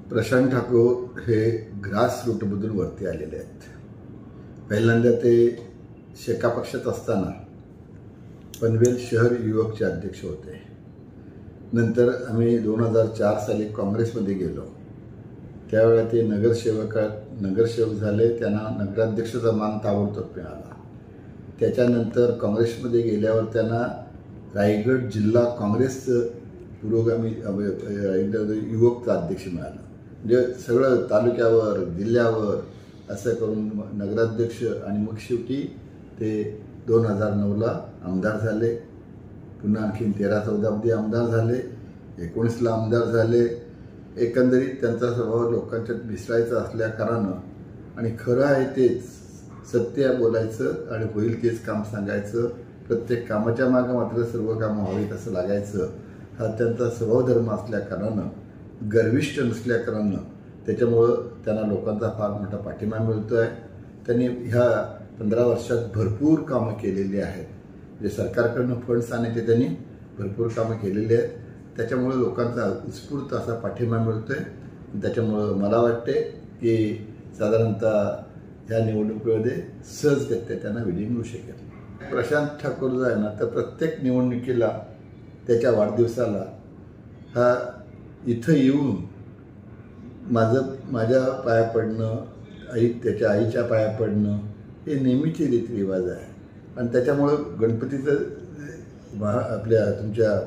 प्रशांत ठाकूर हे ग्रास रूटमधून वरती आलेले आहेत। पहिल्यांदा ते शेका पक्षात असताना पनवेल शहर युवकचे अध्यक्ष होते। नंतर आम्ही 2004 साली काँग्रेसमध्ये गेलो। त्यावेळेला ते नगरसेवक झाले, त्यांना नगराध्यक्षाचा मान ताबडतोब मिळाला। त्याच्यानंतर काँग्रेसमध्ये गेल्यावर त्यांना रायगड जिल्हा काँग्रेसचं पुरोगामी युवकचा अध्यक्ष मिळाला। म्हणजे सगळं तालुक्यावर जिल्ह्यावर असं करून नगराध्यक्ष आणि मग शेवटी ते 2009ला आमदार झाले। पुन्हा आणखीन 13-14 मध्ये आमदार झाले, 19ला आमदार झाले। एकंदरीत त्यांचा स्वभाव लोकांच्यात मिसळायचा असल्या कारणानं आणि खरं आहे तेच सत्य बोलायचं आणि होईल तेच काम सांगायचं, प्रत्येक कामाच्या मागे मात्र सर्व कामं व्हावीत असं लागायचं, हा त्यांचा स्वभाव धर्म असल्या कारणानं, गर्विष्ठ नसल्या कारणानं त्याच्यामुळं त्यांना लोकांचा फार मोठा पाठिंबा मिळतो आहे। त्यांनी ह्या 15 वर्षात भरपूर कामं केलेली आहेत। जे सरकारकडून फंड्स आणायचे त्यांनी भरपूर कामं केलेली आहेत। त्याच्यामुळे लोकांचा उत्स्फूर्त असा पाठिंबा मिळतो आहे। त्याच्यामुळं मला वाटते की साधारणतः ह्या निवडणुकीमध्ये सहजगत्या त्यांना विजय मिळू शकेल। प्रशांत ठाकूर जो आहे ना, तर प्रत्येक निवडणुकीला त्याच्या वाढदिवसाला हा इथं येऊन माझ्या पाया पडणं, त्याच्या आईच्या पाया पडणं हे नेहमीचे रीतिरिवाज आहे। आणि त्याच्यामुळं गणपतीचं आपल्या तुमच्या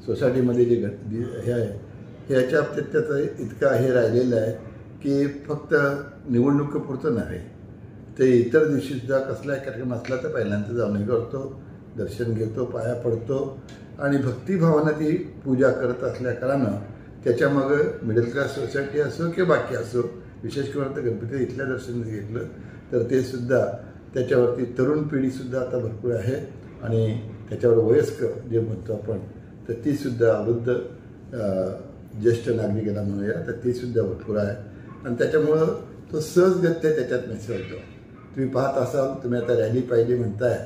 सोसायटीमध्ये जे हे आहे ह्याच्या बाबतीत त्याचं इतका हे राहिलेलं आहे की फक्त निवडणुकीपुरतं नाही, ते इतर दिवशीसुद्धा कसलाही कार्यक्रम असला तर पहिल्यांदा जाऊन हे करतो, दर्शन घेतो, पाया पडतो आणि भक्तिभावानं ती पूजा करत असल्या कारणानं त्याच्यामागं मिडल क्लास सोसायटी असो किंवा बाकी असो, विशेष करून तर गणपती इथल्या दर्शन घेतलं तर ते सुद्धा त्याच्यावरती तरुण पिढीसुद्धा आता भरपूर आहे आणि त्याच्यावर वयस्कर जे म्हणतो आपण तर तीसुद्धा वृद्ध ज्येष्ठ नागरिकांना म्हणूया तर तीसुद्धा भरपूर आहे। आणि त्याच्यामुळं तो सहजगत्या त्याच्यात मिसळतो। तुम्ही पाहत असाल, तुम्ही आता रॅली पाहिजे म्हणताय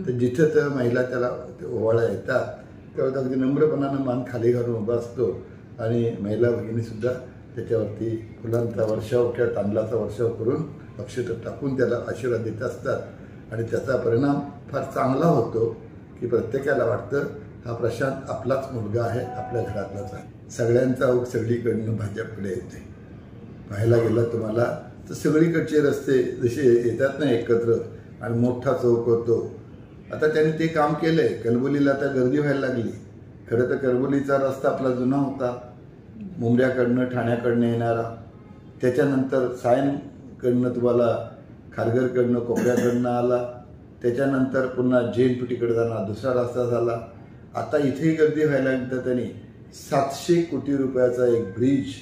तर जिथं तर महिला त्याला ओवाळा येतात तेव्हा अगदी नम्रपणानं मान खाली घालून उभा असतो आणि महिला भगिनीसुद्धा त्याच्यावरती फुलांचा वर्षाव किंवा तांदळाचा वर्षाव करून अक्षत टाकून त्याला आशीर्वाद देत असतात आणि त्याचा परिणाम फार चांगला होतो की प्रत्येकाला वाटतं हा प्रशांत आपलाच मुलगा आहे, आपल्या घरातलाच आहे। सगळ्यांचा ओघ सगळीकडनं भाजपकडे येते। पाहायला गेला तुम्हाला तर सगळीकडचे रस्ते जसे येतात ना एकत्र आणि मोठा चौक होतो। आता त्याने ते काम केलं आहे। कलबुलीला आता गर्दी व्हायला लागली। खरं तर कलबुलीचा रस्ता आपला जुना होता, मुंबऱ्याकडनं ठाण्याकडनं येणारा, त्याच्यानंतर सायनकडनं तुम्हाला खारघरकडनं कोपऱ्याकडनं आला, त्याच्यानंतर पुन्हा जेनपीटीकडे जाणार दुसरा रस्ता झाला। आता इथेही गर्दी व्हायला लागली। त्यांनी 700 कोटी रुपयाचा एक ब्रिज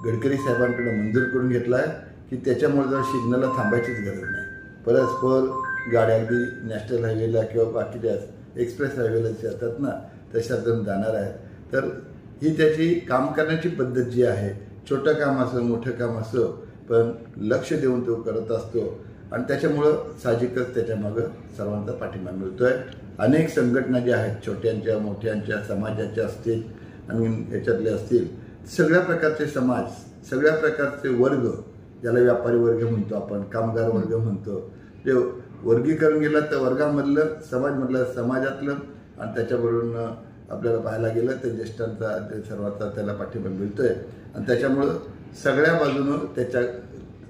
गडकरी साहेबांकडे मंजूर करून घेतला आहे की त्याच्यामुळे जर सिग्नलला थांबायचीच गरज नाही। परस्पर गाड्या अगदी नॅशनल हायवेला किंवा बाकीच्या एक्सप्रेस हायवेला जातात ना तशा जण जाणार आहे। तर ही त्याची काम करण्याची पद्धत जी आहे, छोटं काम असो मोठं काम असो पण लक्ष देऊन तो करत असतो आणि त्याच्यामुळं साहजिकच त्याच्यामागं सर्वांचा पाठिंबा मिळतो आहे। अनेक संघटना ज्या आहेत, छोट्यांच्या मोठ्यांच्या समाजाच्या असतील आणि याच्यातले असतील, सगळ्या प्रकारचे समाज, सगळ्या प्रकारचे वर्ग, ज्याला व्यापारी वर्ग म्हणतो आपण, कामगार वर्ग म्हणतो, ते वर्गीकरण गेलं तर वर्गामधलं, समाजमधलं, समाजातलं आणि त्याच्याबरोबर आपल्याला पाहायला गेलं तर ज्येष्ठांचा सर्वांचा त्याला पाठिंबा मिळतोय आणि त्याच्यामुळं सगळ्या बाजूनं त्याच्या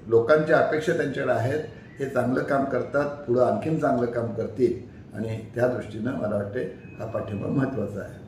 लोकांच्या अपेक्षा त्यांच्याकडे आहेत। हे चांगलं काम करतात, पुढं आणखीन चांगलं काम करतील आणि त्या दृष्टीनं मला वाटते हा पाठिंबा महत्त्वाचा आहे।